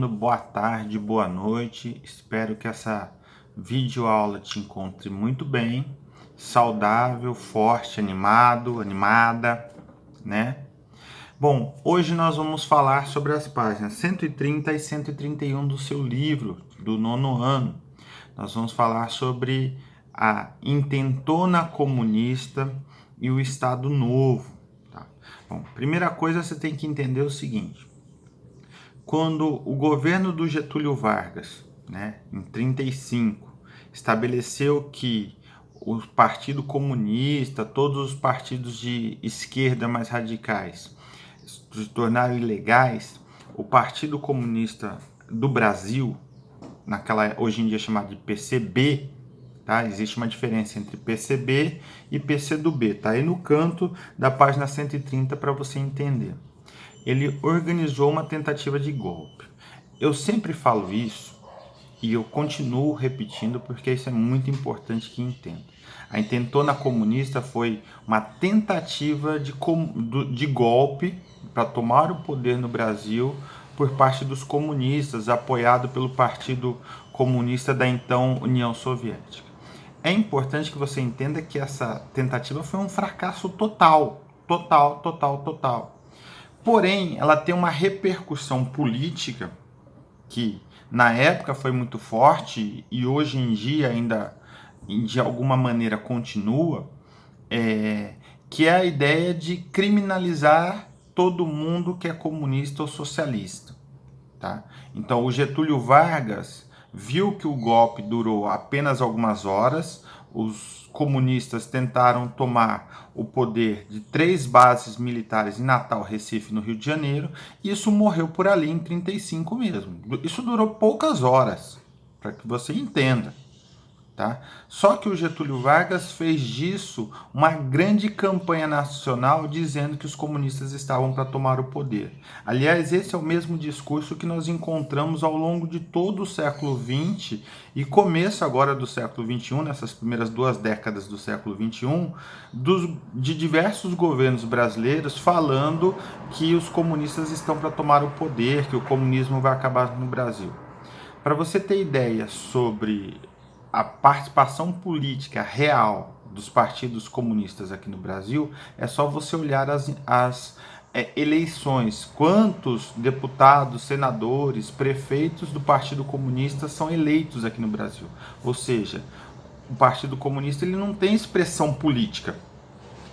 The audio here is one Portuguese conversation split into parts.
começando, boa tarde, boa noite. Espero que essa videoaula te encontre muito bem, saudável, forte, animado, animada, né? Bom, hoje nós vamos falar sobre as páginas 130 e 131 do seu livro, do nono ano. Nós vamos falar sobre a intentona comunista e o Estado Novo. Tá? Bom, primeira coisa, você tem que entender o seguinte. Quando o governo do Getúlio Vargas, em 35, estabeleceu que o Partido Comunista, todos os partidos de esquerda mais radicais, se tornaram ilegais, o Partido Comunista do Brasil, hoje em dia chamado de PCB, tá? Existe uma diferença entre PCB e PCdoB, tá aí no canto da página 130 para você entender. Ele organizou uma tentativa de golpe. Eu sempre falo isso e eu continuo repetindo porque isso é muito importante que entenda. A intentona comunista foi uma tentativa de golpe para tomar o poder no Brasil por parte dos comunistas, apoiado pelo Partido Comunista da então União Soviética. É importante que você entenda que essa tentativa foi um fracasso total. Porém, ela tem uma repercussão política que na época foi muito forte e hoje em dia ainda de alguma maneira continua, que é a ideia de criminalizar todo mundo que é comunista ou socialista. Tá? Então o Getúlio Vargas viu que o golpe durou apenas algumas horas, os comunistas tentaram tomar o poder de 3 bases militares em Natal, Recife, no Rio de Janeiro, e isso morreu por ali em 35 mesmo. Isso durou poucas horas, para que você entenda. Tá? Só que o Getúlio Vargas fez disso uma grande campanha nacional dizendo que os comunistas estavam para tomar o poder. Aliás, esse é o mesmo discurso que nós encontramos ao longo de todo o século XX e começo agora do século XXI, nessas primeiras 2 décadas do século XXI, de diversos governos brasileiros falando que os comunistas estão para tomar o poder, que o comunismo vai acabar no Brasil. Para você ter ideia sobre a participação política real dos partidos comunistas aqui no Brasil, é só você olhar as eleições. Quantos deputados, senadores, prefeitos do Partido Comunista são eleitos aqui no Brasil? Ou seja, o Partido Comunista ele não tem expressão política.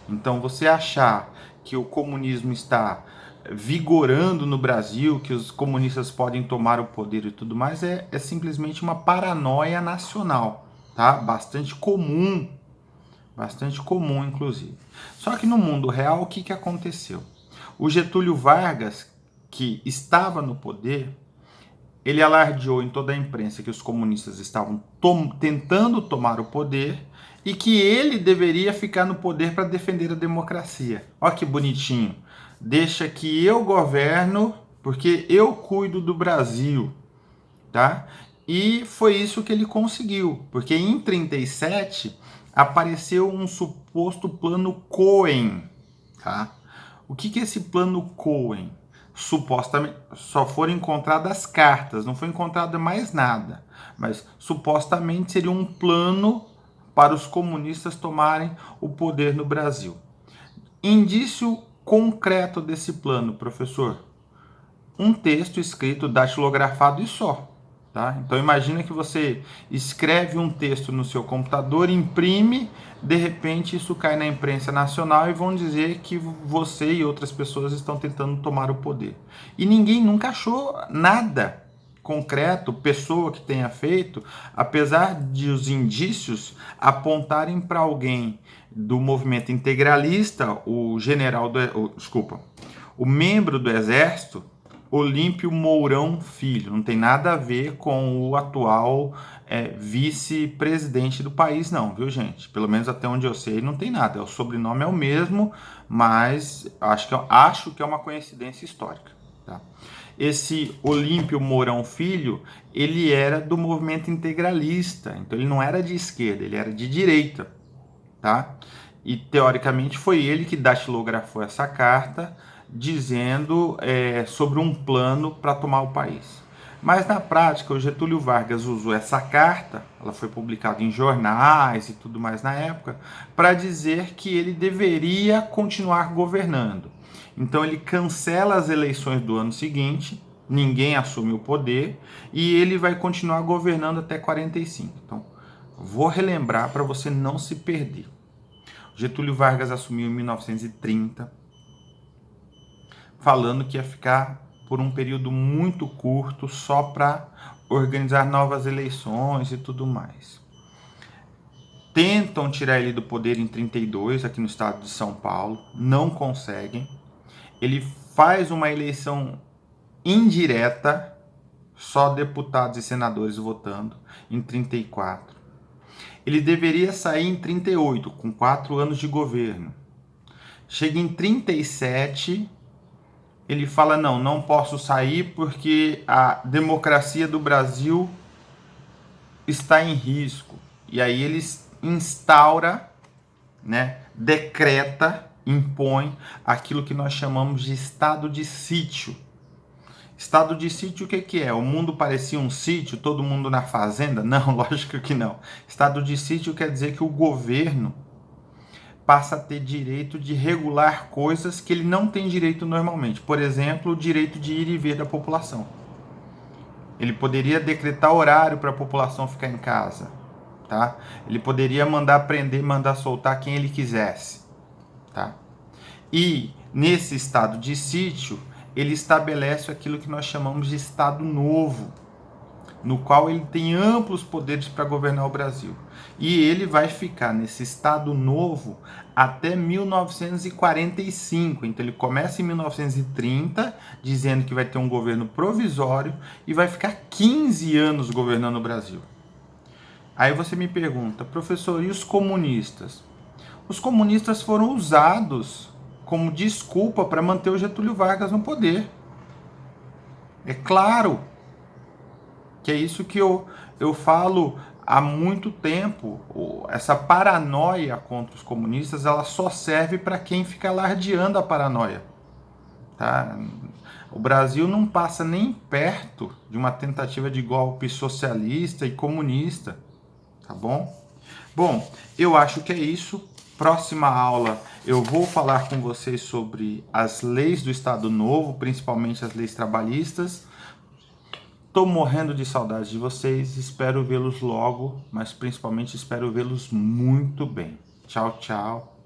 Então, você achar que o comunismo está vigorando no Brasil, que os comunistas podem tomar o poder e tudo mais, é simplesmente uma paranoia nacional, tá? Bastante comum, inclusive. Só que no mundo real, o que aconteceu? O Getúlio Vargas, que estava no poder, ele alardeou em toda a imprensa que os comunistas estavam tentando tomar o poder e que ele deveria ficar no poder para defender a democracia. Olha que bonitinho. Deixa que eu governo, porque eu cuido do Brasil, tá? E foi isso que ele conseguiu, porque em 37 apareceu um suposto plano Cohen, tá? O que é esse plano Cohen? Supostamente só foram encontradas cartas, não foi encontrado mais nada, mas supostamente seria um plano para os comunistas tomarem o poder no Brasil. Indício concreto desse plano, professor? Um texto escrito, datilografado e só. Tá? Então imagina que você escreve um texto no seu computador, imprime, de repente isso cai na imprensa nacional e vão dizer que você e outras pessoas estão tentando tomar o poder. E ninguém nunca achou nada concreto, pessoa que tenha feito, apesar de os indícios apontarem para alguém do movimento integralista, o membro do Exército, Olímpio Mourão Filho. Não tem nada a ver com o atual vice-presidente do país, não, viu, gente? Pelo menos até onde eu sei, não tem nada. O sobrenome é o mesmo, mas acho que é uma coincidência histórica. Tá? Esse Olímpio Mourão Filho, ele era do movimento integralista, então ele não era de esquerda, ele era de direita. Tá? E teoricamente foi ele que datilografou essa carta dizendo sobre um plano para tomar o país. Mas na prática, o Getúlio Vargas usou essa carta, ela foi publicada em jornais e tudo mais na época, para dizer que ele deveria continuar governando. Então ele cancela as eleições do ano seguinte, ninguém assume o poder e ele vai continuar governando até 45. Então, vou relembrar para você não se perder. Getúlio Vargas assumiu em 1930, falando que ia ficar por um período muito curto só para organizar novas eleições e tudo mais. Tentam tirar ele do poder em 32, aqui no estado de São Paulo, não conseguem. Ele faz uma eleição indireta, só deputados e senadores votando, em 34. Ele deveria sair em 38, com 4 anos de governo. Chega em 37, ele fala, não posso sair porque a democracia do Brasil está em risco. E aí ele instaura, decreta, impõe aquilo que nós chamamos de estado de sítio. Estado de sítio, o que é? O mundo parecia um sítio, todo mundo na fazenda? Não, lógico que não. Estado de sítio quer dizer que o governo passa a ter direito de regular coisas que ele não tem direito normalmente. Por exemplo, o direito de ir e vir da população. Ele poderia decretar horário para a população ficar em casa. Tá? Ele poderia mandar prender, mandar soltar quem ele quisesse. Tá? E nesse estado de sítio, ele estabelece aquilo que nós chamamos de Estado Novo, no qual ele tem amplos poderes para governar o Brasil. E ele vai ficar nesse Estado Novo até 1945. Então ele começa em 1930, dizendo que vai ter um governo provisório e vai ficar 15 anos governando o Brasil. Aí você me pergunta, professor, e os comunistas? Os comunistas foram usados como desculpa para manter o Getúlio Vargas no poder. É claro que é isso que eu falo há muito tempo. Essa paranoia contra os comunistas, ela só serve para quem fica alardeando a paranoia. Tá? O Brasil não passa nem perto de uma tentativa de golpe socialista e comunista. Tá bom? Bom, eu acho que é isso. Próxima aula eu vou falar com vocês sobre as leis do Estado Novo, principalmente as leis trabalhistas. Estou morrendo de saudade de vocês, espero vê-los logo, mas principalmente espero vê-los muito bem. Tchau, tchau.